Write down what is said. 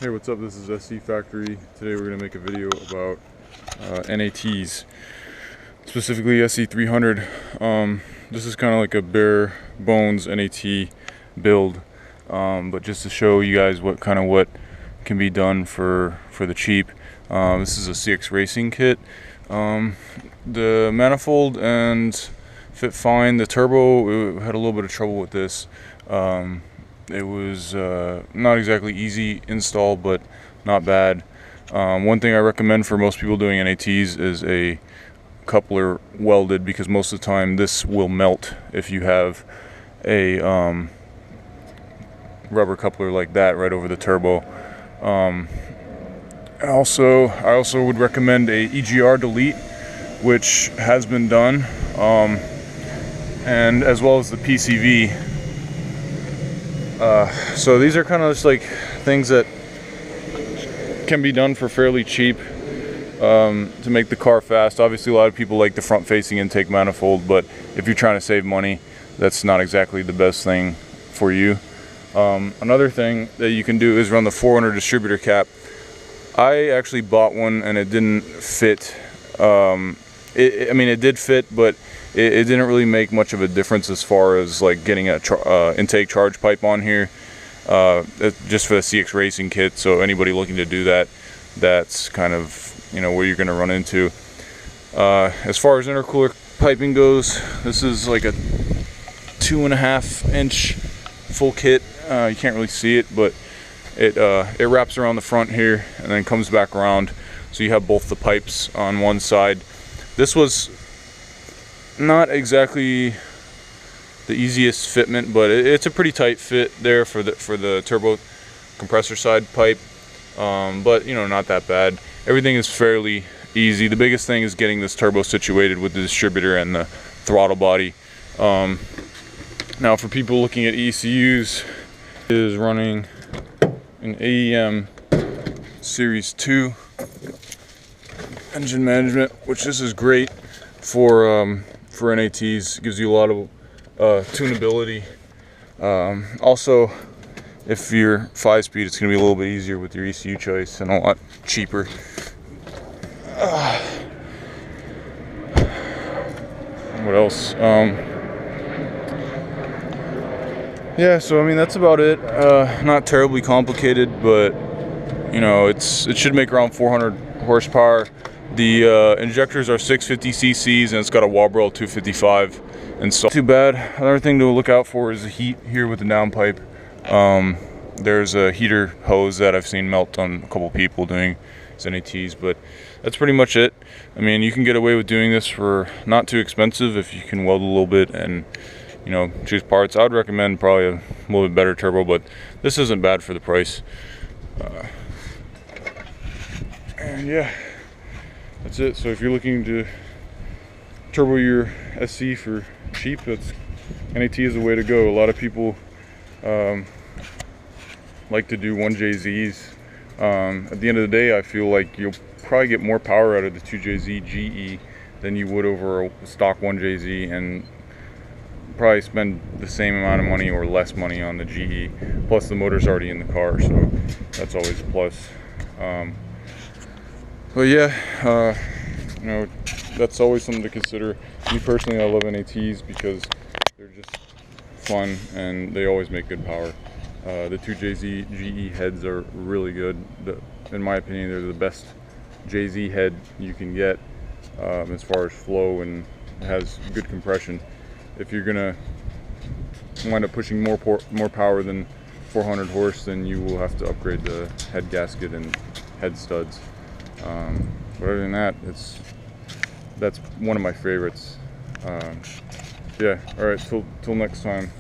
Hey, what's up? This is SC Factory. Today we're going to make a video about NATs, specifically SC300. This is kind of like a bare bones NAT build, but just to show you guys what can be done for the cheap. This is a CX Racing kit. The manifold and fit fine. The turbo had a little bit of trouble with this. It was not exactly easy install, but not bad. One thing I recommend for most people doing NATs is a coupler welded, because most of the time this will melt if you have a rubber coupler like that right over the turbo. I also would recommend a EGR delete, which has been done, and as well as the PCV. So these are kind of just like things that can be done for fairly cheap to make the car fast. Obviously, a lot of people like the front-facing intake manifold, but if you're trying to save money, that's not exactly the best thing for you. Another thing that you can do is run the 400 distributor cap. I actually bought one and it didn't fit. I mean, it did fit, but it didn't really make much of a difference as far as like getting a intake charge pipe on here, just for the CX Racing kit. So anybody looking to do that, that's kind of, you know, where you're going to run into. As far as intercooler piping goes, this is like a 2.5 inch full kit. You can't really see it, but it wraps around the front here and then comes back around, so you have both the pipes on one side. This was not exactly the easiest fitment, but it's a pretty tight fit there for the turbo compressor side pipe, but you know, not that bad. Everything is fairly easy. The biggest thing is getting this turbo situated with the distributor and the throttle body. Now for people looking at ECUs, is running an AEM Series 2 engine management, which this is great for NATs. It gives you a lot of tunability. Also, if you're 5-speed, it's going to be a little bit easier with your ECU choice and a lot cheaper. What else? Yeah, so I mean, that's about it. Not terribly complicated, but you know, it should make around 400 horsepower. The injectors are 650 cc's and it's got a Wabrel 255 installed. Too bad. Another thing to look out for is the heat here with the downpipe. There's a heater hose that I've seen melt on a couple people doing NATs, but that's pretty much it. I mean, you can get away with doing this for not too expensive if you can weld a little bit and, you know, choose parts. I would recommend probably a little bit better turbo, but this isn't bad for the price. And yeah, that's it. So if you're looking to turbo your SC for cheap, NAT is the way to go. A lot of people like to do 1JZs. At the end of the day, I feel like you'll probably get more power out of the 2JZ GE than you would over a stock 1JZ, and probably spend the same amount of money or less money on the GE. Plus the motor's already in the car, so that's always a plus. But yeah, you know, that's always something to consider. Me personally, I love NATs because they're just fun and they always make good power. The 2JZ GE heads are really good. In my opinion, they're the best JZ head you can get as far as flow, and has good compression. If you're gonna wind up pushing more power than 400 horse, then you will have to upgrade the head gasket and head studs. But other than that, that's one of my favorites. Yeah, all right, till next time.